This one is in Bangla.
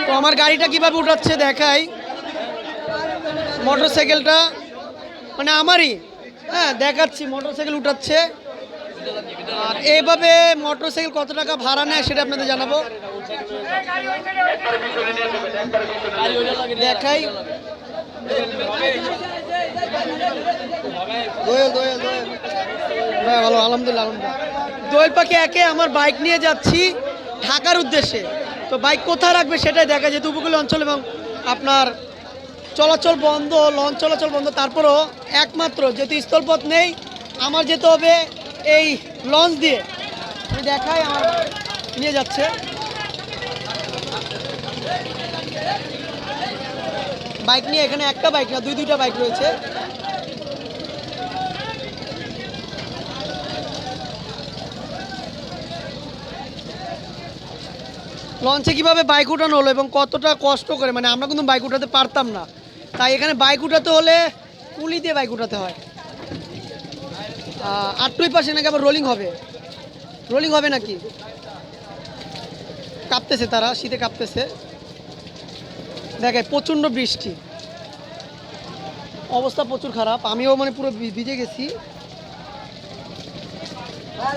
তো আমার গাড়িটা কিভাবে উঠাচ্ছে দেখাই। মোটরসাইকেলটা মানে আমারই, হ্যাঁ দেখাচ্ছি, মোটরসাইকেল উঠাচ্ছে। আর এইভাবে মোটরসাইকেল কত টাকা ভাড়া নেয় সেটা আপনাদের জানাবো, দেখাই। ভালো, আলহামদুলিল্লাহ। দোয়েল পাখি একে আমার বাইক নিয়ে যাচ্ছি ঢাকার উদ্দেশ্যে। তো বাইক কোথায় রাখবে সেটাই দেখা, যেহেতু উপকূলীয় অঞ্চল এবং আপনার চলাচল বন্ধ, লঞ্চ চলাচল বন্ধ, তারপরও একমাত্র যেহেতু স্থলপথ নেই আমার যেতে হবে এই লঞ্চ দিয়ে। আমি দেখাই, আমার নিয়ে যাচ্ছে। বাইক নিয়ে, এখানে একটা বাইক না দুইটা বাইক রয়েছে। লঞ্চে কিভাবে বাইক উঠানো হলো এবং কতটা কষ্ট করে, মানে আমরা কিন্তু বাইক উঠাতে পারতাম না, তাই এখানে বাইক উঠাতে হলে কুলি দিয়ে বাইক উঠাতে হয়। আটটুই পাশে নাকি আবার রোলিং হবে, রোলিং হবে নাকি, কাঁপতেছে তারা, শীতে কাঁপতেছে। দেখায় প্রচণ্ড বৃষ্টি, অবস্থা প্রচুর খারাপ, আমিও মানে পুরো ভিজে গেছি।